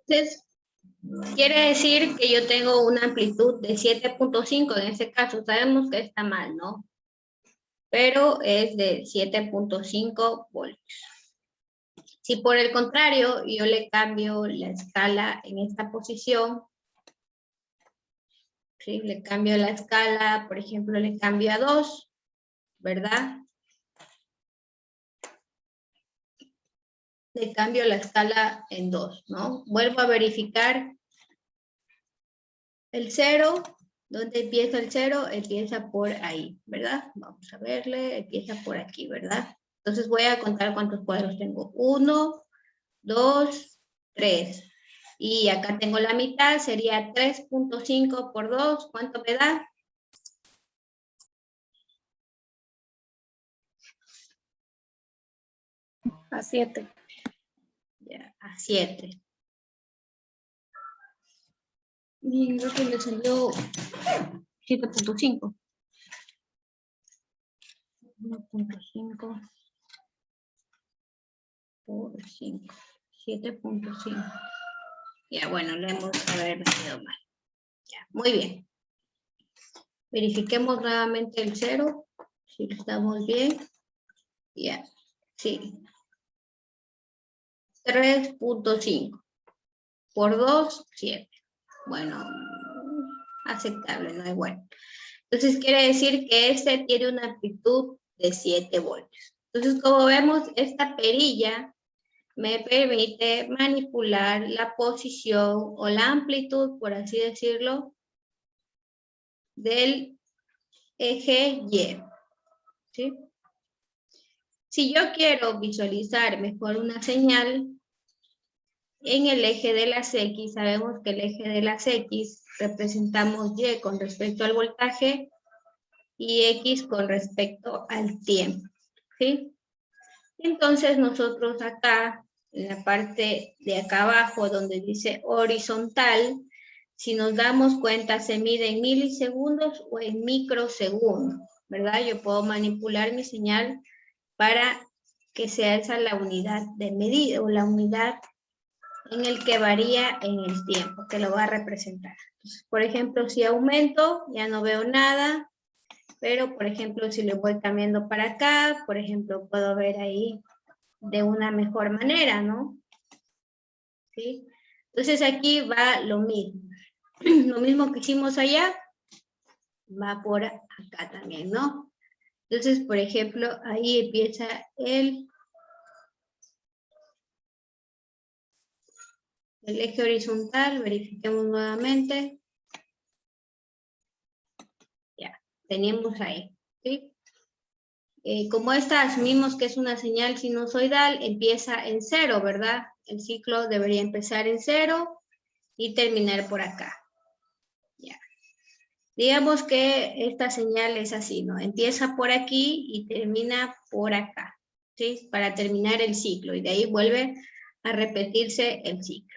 Entonces, quiere decir que yo tengo una amplitud de 7.5, en este caso sabemos que está mal, ¿no? Pero es de 7.5 voltios. Si por el contrario yo le cambio la escala en esta posición, ¿sí? Le cambio la escala, por ejemplo, le cambio a 2, ¿verdad? Le cambio la escala en 2, ¿no? Vuelvo a verificar el 0. ¿Dónde empieza el 0? Empieza por ahí, ¿verdad? Vamos a verle, empieza por aquí, ¿verdad? Entonces voy a contar cuántos cuadros tengo. 1, 2, 3. Y acá tengo la mitad, sería 3.5 por 2. ¿Cuánto me da? A 7. Ya, a 7. Y creo que me salió 7.5. 1.5 por 5. 7.5. Ya, bueno, le hemos haber sido mal. Ya, muy bien. Verifiquemos nuevamente el 0. Si estamos bien. Ya, sí. 3.5 por 2, 7. Bueno, aceptable, no es bueno. Entonces quiere decir que este tiene una amplitud de 7 voltios. Entonces, como vemos, esta perilla me permite manipular la posición o la amplitud, por así decirlo, del eje Y. ¿Sí? Si yo quiero visualizar mejor una señal, en el eje de las X, sabemos que el eje de las X representamos Y con respecto al voltaje y X con respecto al tiempo, ¿sí? Entonces nosotros acá, en la parte de acá abajo donde dice horizontal, si nos damos cuenta se mide en milisegundos o en microsegundos, ¿verdad? Yo puedo manipular mi señal para que sea esa la unidad de medida o la unidad en el que varía en el tiempo, que lo va a representar. Entonces, por ejemplo, si aumento, ya no veo nada, pero por ejemplo, si le voy cambiando para acá, por ejemplo, puedo ver ahí de una mejor manera, ¿no? ¿Sí? Entonces aquí va lo mismo. Lo mismo que hicimos allá, va por acá también, ¿no? Entonces, por ejemplo, ahí empieza el eje horizontal, verifiquemos nuevamente. Ya, tenemos ahí, ¿sí? Como esta asumimos que es una señal sinusoidal, empieza en 0, ¿verdad? El ciclo debería empezar en 0 y terminar por acá. Ya. Digamos que esta señal es así, ¿no? Empieza por aquí y termina por acá, ¿sí? Para terminar el ciclo y de ahí vuelve a repetirse el ciclo.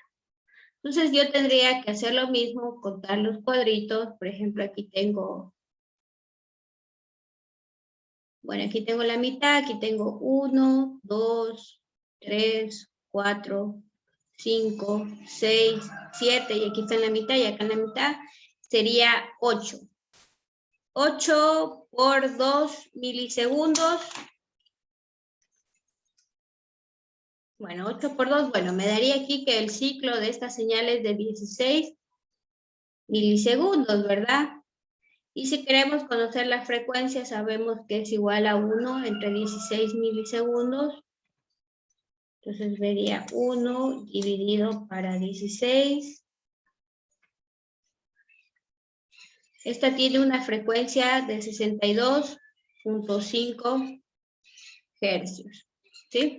Entonces yo tendría que hacer lo mismo, contar los cuadritos. Por ejemplo, aquí tengo... Bueno, aquí tengo la mitad, aquí tengo 1, 2, 3, 4, 5, 6, 7, y aquí está en la mitad, y acá en la mitad sería 8. 8 por 2 milisegundos. Bueno, 8 por 2, bueno, me daría aquí que el ciclo de esta señal es de 16 milisegundos, ¿verdad? Y si queremos conocer la frecuencia, sabemos que es igual a 1 entre 16 milisegundos. Entonces vería 1 dividido para 16. Esta tiene una frecuencia de 62.5 hercios. ¿Sí?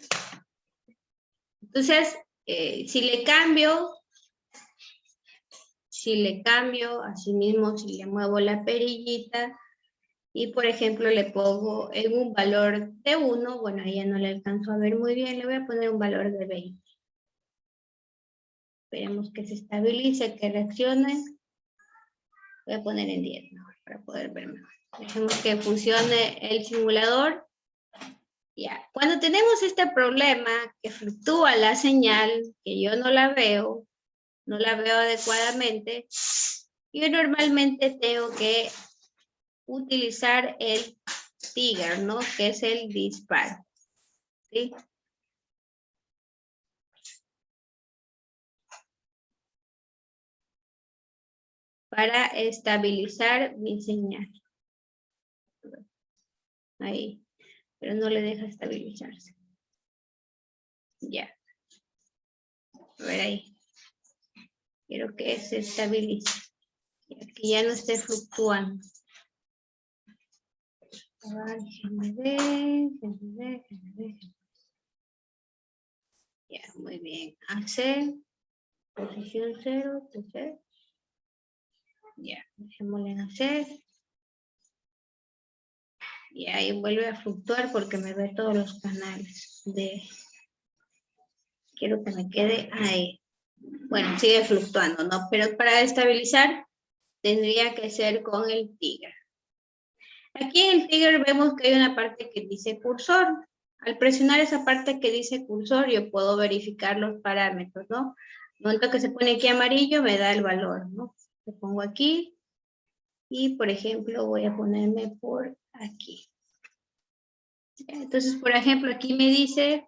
Entonces, si le cambio, asimismo, si le muevo la perillita, y por ejemplo le pongo en un valor de 1, bueno, ahí ya no le alcanzo a ver muy bien, le voy a poner un valor de 20. Esperemos que se estabilice, que reaccione. Voy a poner en 10 mejor, para poder ver mejor. Dejemos que funcione el simulador. Ya. Cuando tenemos este problema, que fluctúa la señal, que yo no la veo, no la veo adecuadamente, yo normalmente tengo que utilizar el trigger, ¿no? Que es el disparo, ¿sí? Para estabilizar mi señal. Ahí, pero no le deja estabilizarse. Ya. A ver ahí. Quiero que se estabilice. Que ya no esté fluctuando. A ver, déjenme ver. Ya, muy bien. AC, posición 0, tercer. Ya, dejémosle en AC. Y ahí vuelve a fluctuar porque me ve todos los canales de... Quiero que me quede ahí. Bueno, sigue fluctuando, ¿no? Pero para estabilizar tendría que ser con el trigger. Aquí en el trigger vemos que hay una parte que dice cursor. Al presionar esa parte que dice cursor, yo puedo verificar los parámetros, ¿no? El momento que se pone aquí amarillo, me da el valor, ¿no? Lo pongo aquí y, por ejemplo, voy a ponerme por aquí. Entonces, por ejemplo, aquí me dice...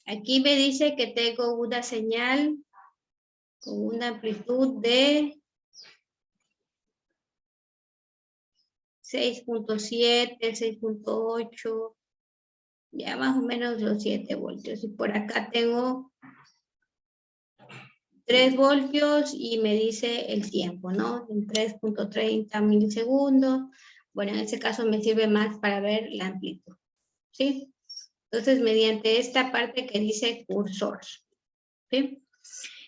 aquí me dice que tengo una señal con una amplitud de 6.7, 6.8, ya más o menos los 7 voltios. Y por acá tengo 3 voltios y me dice el tiempo, ¿no? En 3.30 milisegundos. Bueno, en este caso me sirve más para ver la amplitud, ¿sí? Entonces, mediante esta parte que dice cursor, ¿sí?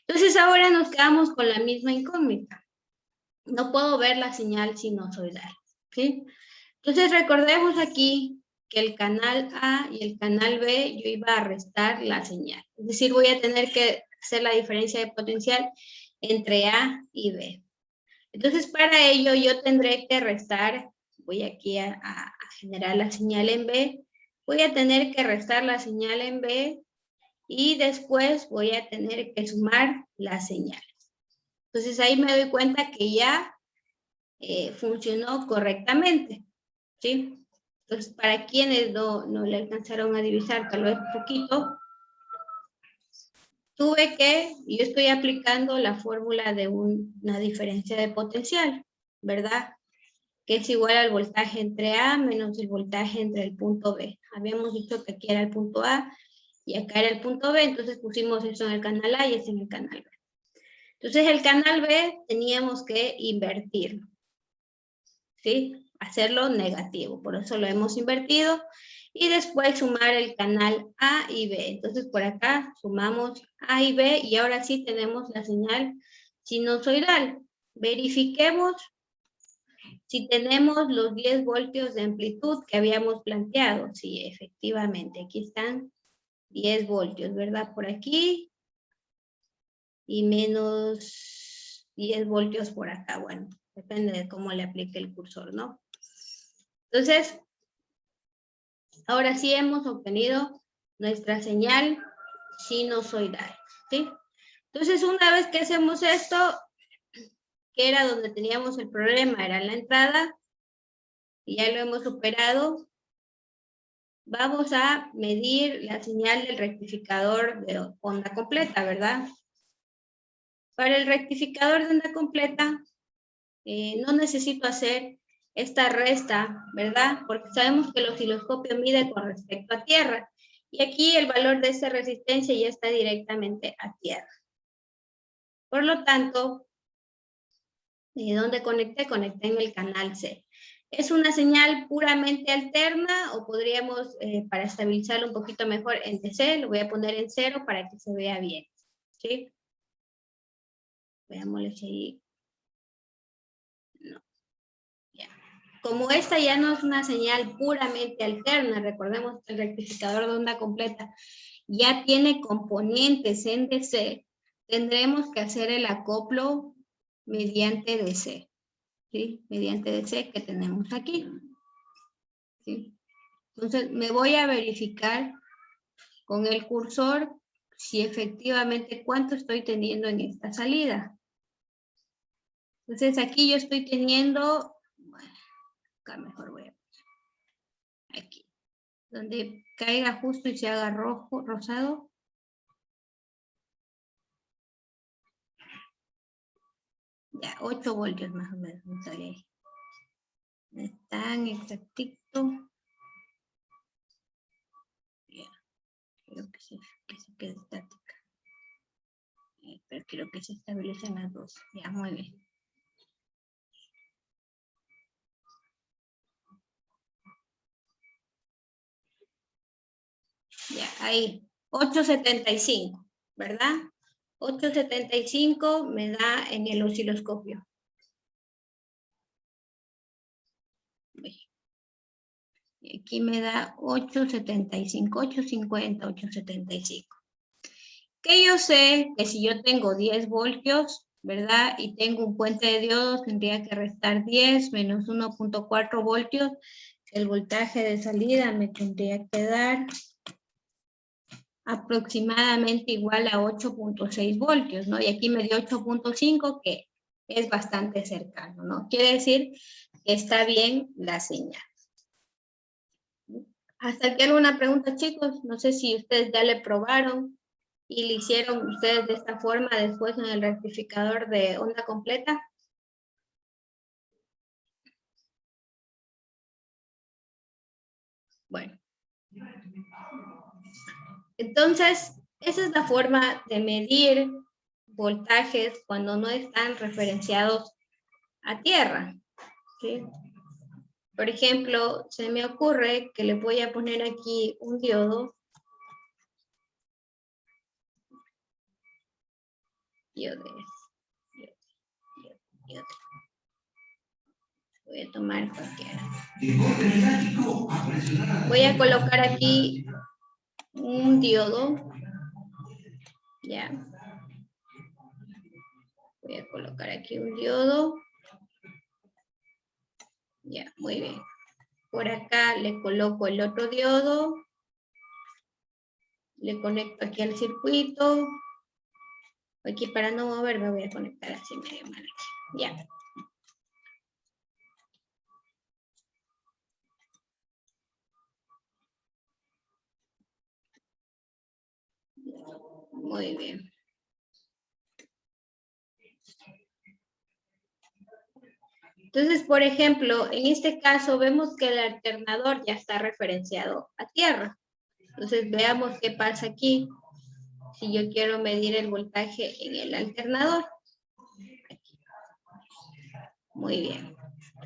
Entonces, ahora nos quedamos con la misma incógnita. No puedo ver la señal sinusoidal, ¿sí? Entonces, recordemos aquí que el canal A y el canal B yo iba a restar la señal. Es decir, voy a tener que hacer la diferencia de potencial entre A y B. Entonces, para ello yo tendré que restar, voy aquí a generar la señal en B, voy a tener que restar la señal en B y después voy a tener que sumar las señales. Entonces, ahí me doy cuenta que ya funcionó correctamente, ¿sí? Entonces, para quienes no le alcanzaron a divisar tal vez un poquito, yo estoy aplicando la fórmula de una diferencia de potencial, ¿verdad? Que es igual al voltaje entre A menos el voltaje entre el punto B. Habíamos dicho que aquí era el punto A y acá era el punto B, entonces pusimos eso en el canal A y eso en el canal B. Entonces, el canal B teníamos que invertirlo, ¿sí? Hacerlo negativo, por eso lo hemos invertido, y después sumar el canal A y B. Entonces por acá sumamos A y B y ahora sí tenemos la señal sinusoidal. Verifiquemos si tenemos los 10 voltios de amplitud que habíamos planteado. Sí, efectivamente, aquí están 10 voltios, ¿verdad? Por aquí y menos 10 voltios por acá. Bueno, depende de cómo le aplique el cursor, ¿no? Entonces, ahora sí hemos obtenido nuestra señal sinusoidal, ¿sí? Entonces, una vez que hacemos esto, que era donde teníamos el problema, era la entrada, y ya lo hemos superado, vamos a medir la señal del rectificador de onda completa, ¿verdad? Para el rectificador de onda completa, no necesito hacer esta resta, ¿verdad? Porque sabemos que el osciloscopio mide con respecto a tierra. Y aquí el valor de esta resistencia ya está directamente a tierra. Por lo tanto, ¿dónde conecté? Conecté en el canal C. ¿Es una señal puramente alterna o podríamos, para estabilizarlo un poquito mejor, en DC? Lo voy a poner en 0 para que se vea bien, ¿sí? Veámosle si... No. Ya. Como esta ya no es una señal puramente alterna, recordemos que el rectificador de onda completa ya tiene componentes en DC, tendremos que hacer el acoplo mediante DC, ¿sí? Mediante DC que tenemos aquí, ¿sí? Entonces me voy a verificar con el cursor si efectivamente cuánto estoy teniendo en esta salida. Entonces aquí yo estoy teniendo, bueno, acá mejor voy a poner, aquí, donde caiga justo y se haga rojo, rosado. Ya, 8 voltios más o menos, me sale ahí. No es tan exactito. Ya, quiero que se quede estática. Pero quiero que se estabilicen las dos. Ya, muy bien. Ya, ahí. 875, ¿verdad? 875 me da en el osciloscopio. Y aquí me da 875, 850, 875. Que yo sé que si yo tengo 10 voltios, ¿verdad? Y tengo un puente de diodos, tendría que restar 10 menos 1.4 voltios. El voltaje de salida me tendría que dar aproximadamente igual a 8.6 voltios, ¿no? Y aquí me dio 8.5, que es bastante cercano, ¿no? Quiere decir que está bien la señal. Hasta aquí alguna pregunta, chicos. No sé si ustedes ya le probaron y le hicieron ustedes de esta forma después en el rectificador de onda completa. Bueno. Entonces, esa es la forma de medir voltajes cuando no están referenciados a tierra, ¿sí? Por ejemplo, se me ocurre que le voy a poner aquí un diodo. Voy a tomar cualquiera. Voy a colocar aquí un diodo. Ya. Voy a colocar aquí un diodo. Ya, muy bien. Por acá le coloco el otro diodo. Le conecto aquí al circuito. Aquí para no moverme voy a conectar así medio mal aquí. Ya. Muy bien. Entonces, por ejemplo, en este caso vemos que el alternador ya está referenciado a tierra. Entonces, veamos qué pasa aquí si yo quiero medir el voltaje en el alternador. Aquí. Muy bien.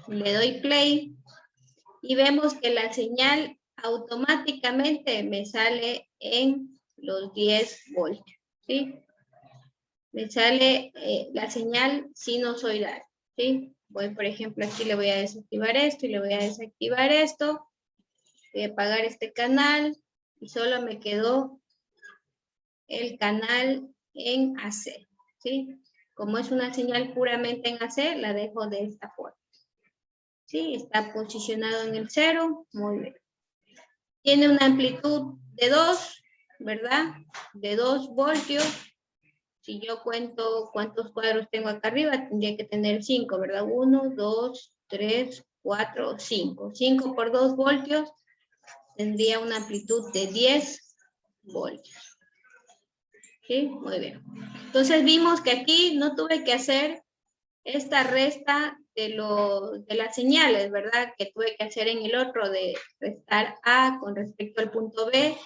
Le doy play y vemos que la señal automáticamente me sale en los 10 voltios, ¿sí? Me sale la señal sinusoidal, ¿sí? Voy, por ejemplo, aquí le voy a desactivar esto y le voy a desactivar esto. Voy a apagar este canal y solo me quedó el canal en AC, ¿sí? Como es una señal puramente en AC, la dejo de esta forma. ¿Sí? Está posicionado en el 0, muy bien. Tiene una amplitud de 2, ¿verdad? De 2 voltios. Si yo cuento cuántos cuadros tengo acá arriba, tendría que tener 5, ¿verdad? 1, 2, 3, 4, 5. 5 por 2 voltios tendría una amplitud de 10 voltios. ¿Sí? Muy bien. Entonces vimos que aquí no tuve que hacer esta resta de las señales, ¿verdad? Que tuve que hacer en el otro de restar A con respecto al punto B.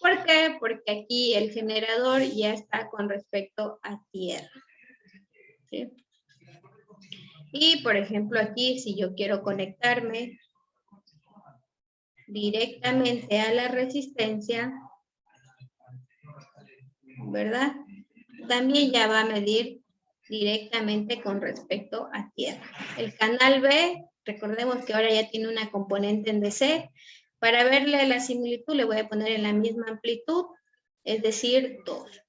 ¿Por qué? Porque aquí el generador ya está con respecto a tierra. ¿Sí? Y, por ejemplo, aquí, si yo quiero conectarme directamente a la resistencia, ¿verdad? También ya va a medir directamente con respecto a tierra. El canal B, recordemos que ahora ya tiene una componente en DC. Para verle la similitud le voy a poner en la misma amplitud, es decir, 2.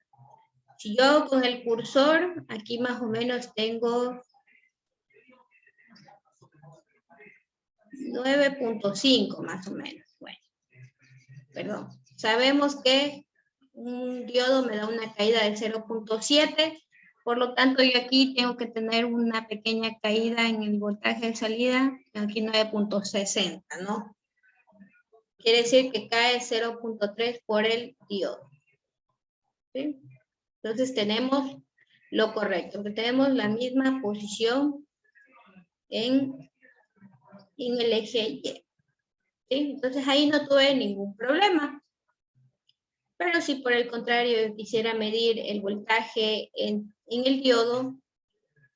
Si yo con el cursor, aquí más o menos tengo 9.5 más o menos. Bueno, perdón. Sabemos que un diodo me da una caída de 0.7. Por lo tanto, yo aquí tengo que tener una pequeña caída en el voltaje de salida, aquí 9.60, ¿no? Quiere decir que cae 0.3 por el diodo. ¿Sí? Entonces tenemos lo correcto, que tenemos la misma posición en el eje Y. ¿Sí? Entonces ahí no tuve ningún problema. Pero si por el contrario quisiera medir el voltaje en el diodo,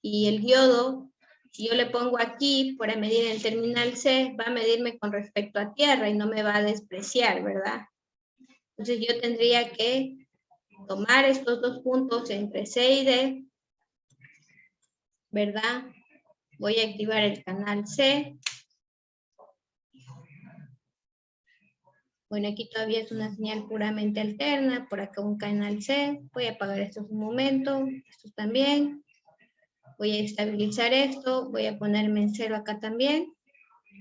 y el diodo, si yo le pongo aquí para medir el terminal C, va a medirme con respecto a tierra y no me va a despreciar, ¿verdad? Entonces yo tendría que tomar estos dos puntos entre C y D, ¿verdad? Voy a activar el canal C. Bueno, aquí todavía es una señal puramente alterna, por acá un canal C. Voy a apagar estos un momento, estos también. Voy a estabilizar esto, voy a ponerme en 0 acá también.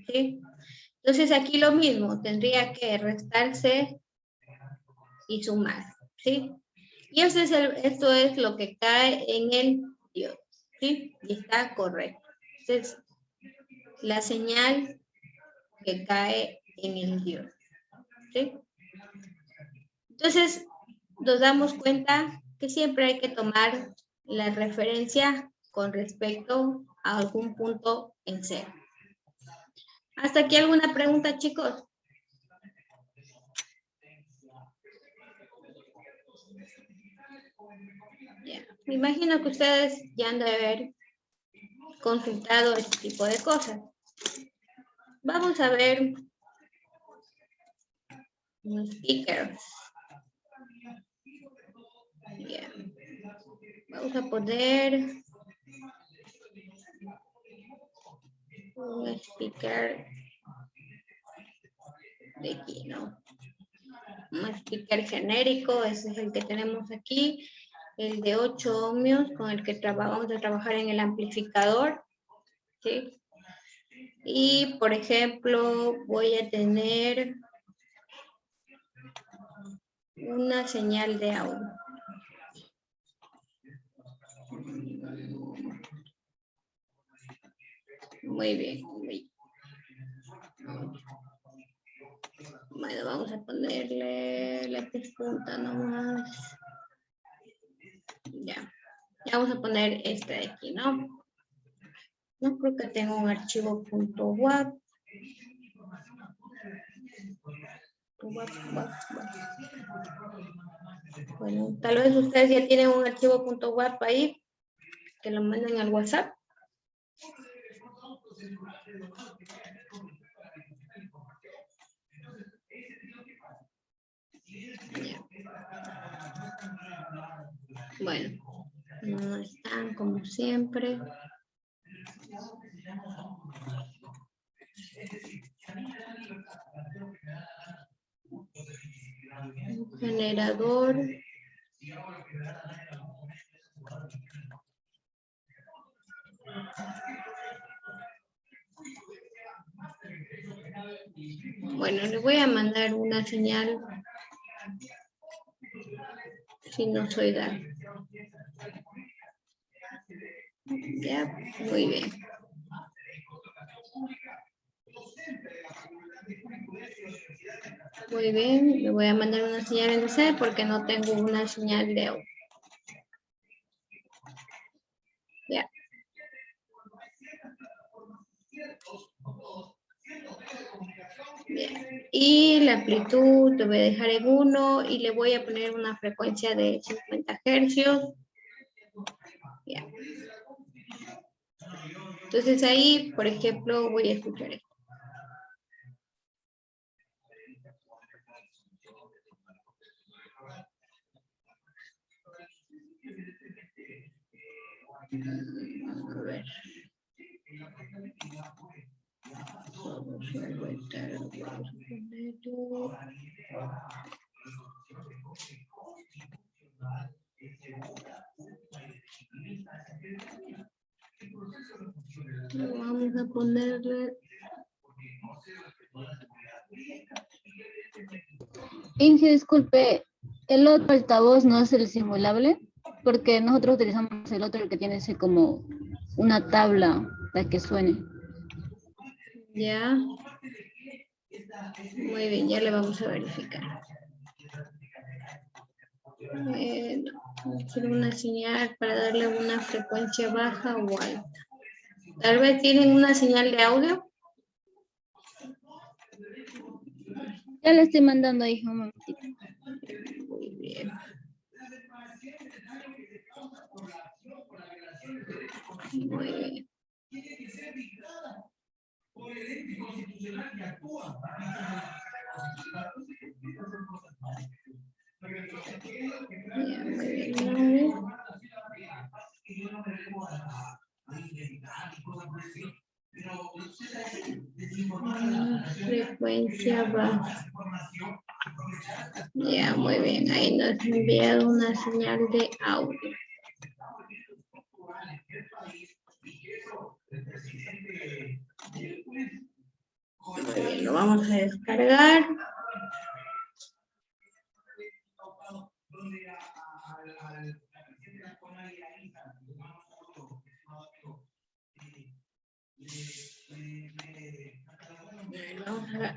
¿Sí? Entonces aquí lo mismo, tendría que restarse y sumar. ¿Sí? Y esto es lo que cae en el diodo. ¿Sí? Y está correcto. Entonces, la señal que cae en el diodo. ¿Sí? Entonces, nos damos cuenta que siempre hay que tomar la referencia con respecto a algún punto en cero. ¿Hasta aquí alguna pregunta, chicos? Yeah. Me imagino que ustedes ya han de haber consultado este tipo de cosas. Vamos a ver un sticker. Yeah. Vamos a poner un sticker de aquí, ¿no? Un sticker genérico, ese es el que tenemos aquí, el de 8 ohmios con el que vamos a trabajar en el amplificador, ¿sí? Y, por ejemplo, voy a tener una señal de audio. Muy bien, muy bien. Bueno, vamos a ponerle la punta nomás. Ya. Vamos a poner esta de aquí, ¿no? No creo que tenga un archivo .wav. Bueno, tal vez ustedes ya tienen un archivo .wav ahí, que lo manden al WhatsApp. Bueno, no están como siempre. Un generador. Bueno, le voy a mandar una señal sinusoidal. Ya, muy bien. Muy bien, le voy a mandar una señal en DC porque no tengo una señal de audio. Ya. Bien. Y la amplitud le voy a dejar en 1 y le voy a poner una frecuencia de 50 hercios. Ya. Entonces ahí, por ejemplo, voy a escuchar esto. A ver. Vamos a ponerlo. Vamos a ponerle. Inge, disculpe, El otro altavoz no es el simulable, porque nosotros utilizamos el otro, el que tiene ese como una tabla para que suene. Ya. Muy bien, ya le vamos a verificar. Quiero una señal para darle una frecuencia baja o alta. Tal vez tienen una señal de audio. Ya le estoy mandando ahí un momentito. Muy bien. Muy bien. Ya, muy bien. Frecuencia baja. Ya, muy bien. Ahí nos ha enviado una señal de audio. Muy bien, lo vamos a descargar. Vamos a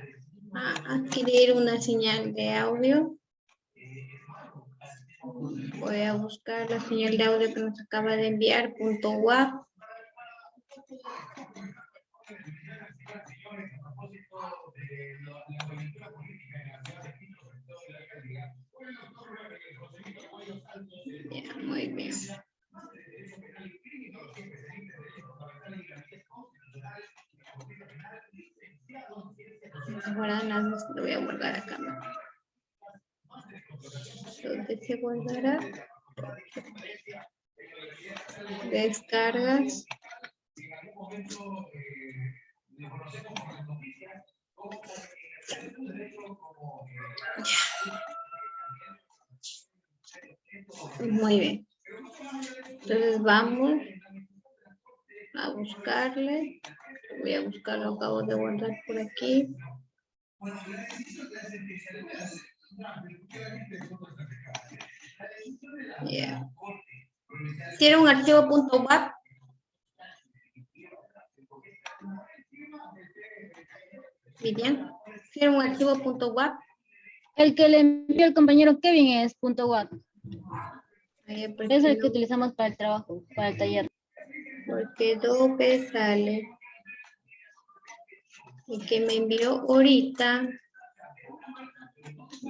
adquirir una señal de audio. Voy a buscar la señal de audio que nos acaba de enviar, .wap. Ya, muy bien. Ahora lo voy a guardar acá. ¿Dónde se guardará? Descargas. Muy bien. Entonces vamos a buscarle. Voy a buscarlo, acabo de guardar por aquí. Yeah. ¿Tiene un archivo .wap? Bien. ¿Tiene un archivo .wap? El que le envió el compañero Kevin es .watt. Es el que utilizamos para el trabajo, para el taller. Porque doble sale. El que me envió ahorita.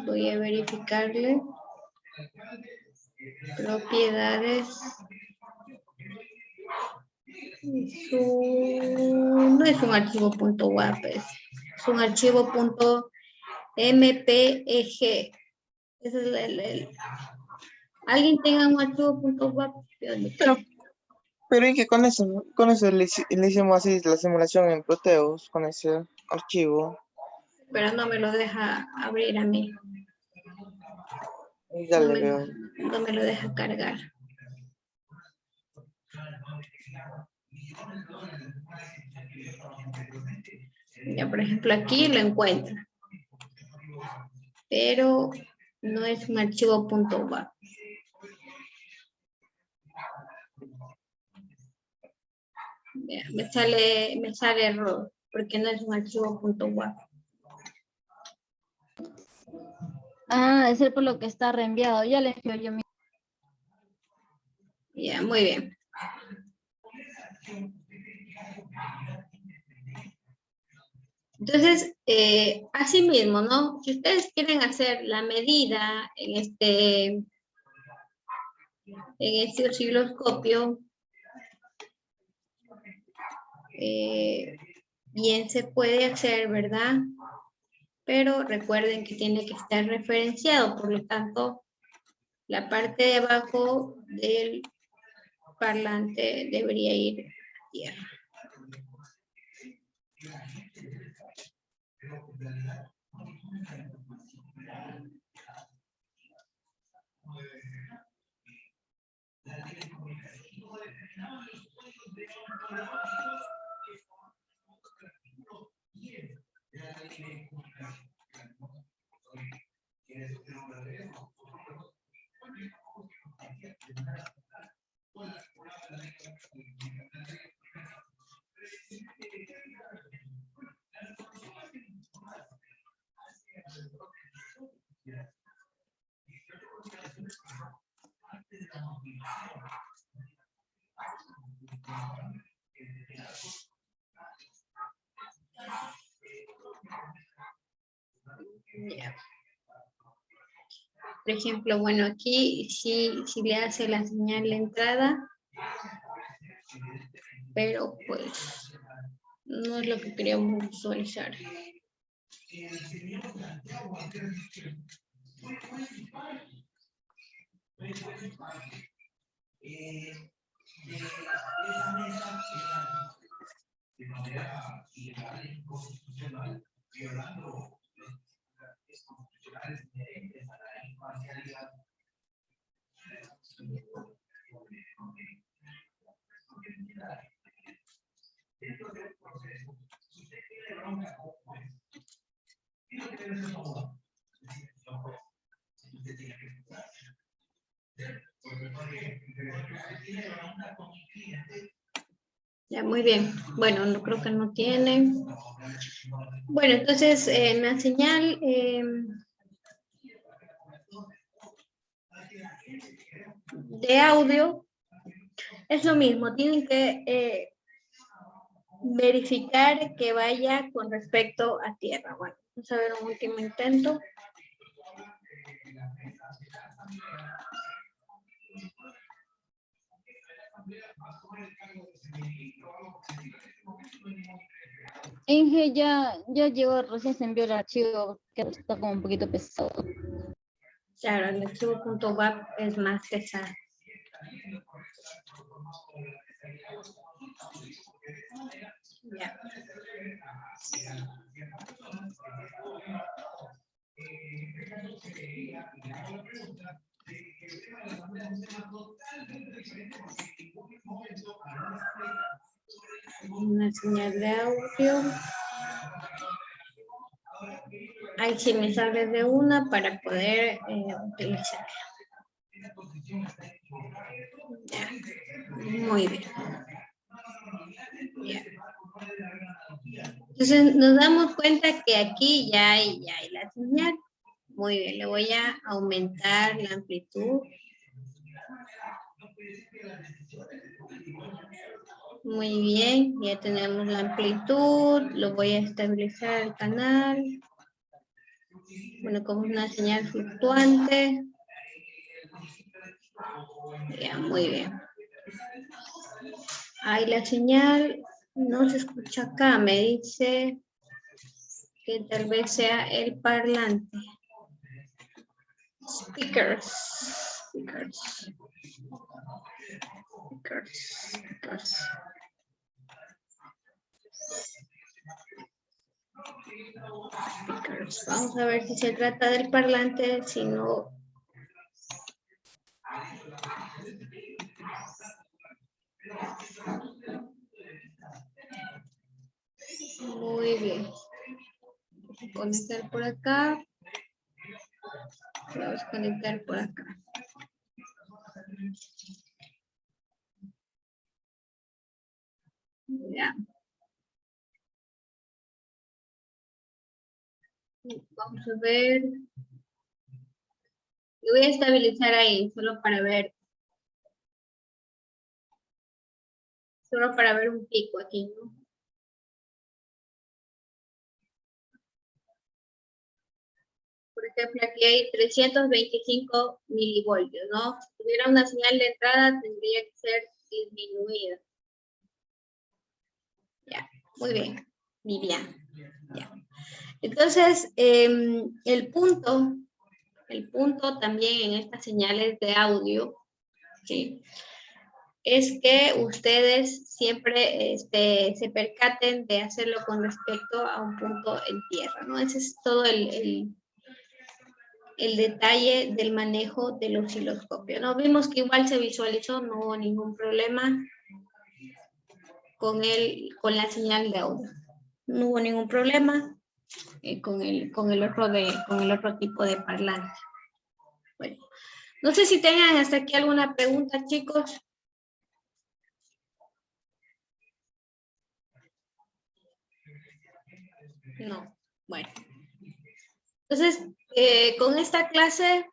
Voy a verificarle. Propiedades. No es un archivo .wap, es un archivo .mpeg. Ese es ¿Alguien tenga un archivo .wap? Pero y que con eso le hicimos así la simulación en Proteus, con ese archivo. Pero no me lo deja abrir a mí. Ya le veo. No me lo deja cargar. Ya, por ejemplo, aquí lo encuentro. Pero no es un archivo .wap. Me sale error, porque no es un archivo .wap. Ah, es el por lo que está reenviado. Ya le envió yo mi. Ya, muy bien. Entonces, así mismo, ¿no? Si ustedes quieren hacer la medida en este osciloscopio, bien se puede hacer, ¿verdad? Pero recuerden que tiene que estar referenciado, por lo tanto, la parte de abajo del parlante debería ir a tierra. Ya. Por ejemplo, bueno, aquí sí le hace la señal de entrada, pero pues no es lo que queríamos visualizar. Ya, muy bien. Bueno, no creo que no tiene. Bueno, entonces en la señal de audio es lo mismo. Tienen que verificar que vaya con respecto a tierra. Bueno, vamos a ver un último intento. Inge ya llegó, recién se envió el archivo, que está como un poquito pesado. Claro, el archivo.wap es más pesado. Ya. Una señal de audio. Ahí sí me sale de una para poder utilizar. Ya. Muy bien. Ya. Entonces nos damos cuenta que aquí ya hay la señal. Muy bien, le voy a aumentar la amplitud. Muy bien, ya tenemos la amplitud. Lo voy a estabilizar el canal. Bueno, como una señal fluctuante. Ya, muy bien. Ahí la señal no se escucha acá. Me dice que tal vez sea el parlante. Speakers. Vamos a ver si se trata del parlante, si no. Muy bien. Vamos a conectar por acá. Vamos a conectar por acá. Ya. Vamos a ver. Lo voy a estabilizar ahí, solo para ver. Solo para ver un pico aquí, ¿no? Por ejemplo, aquí hay 325 milivoltios, ¿no? Si tuviera una señal de entrada, tendría que ser disminuida. Ya, muy bien, Vivian. Ya. Entonces, el punto también en estas señales de audio, ¿sí? Es que ustedes siempre se percaten de hacerlo con respecto a un punto en tierra, ¿no? Ese es todo el detalle del manejo del osciloscopio, ¿no? Vimos que igual se visualizó, no hubo ningún problema con la señal de audio. No hubo ningún problema con el otro tipo de parlante. Bueno, no sé si tengan hasta aquí alguna pregunta, chicos. No, bueno. Entonces, con esta clase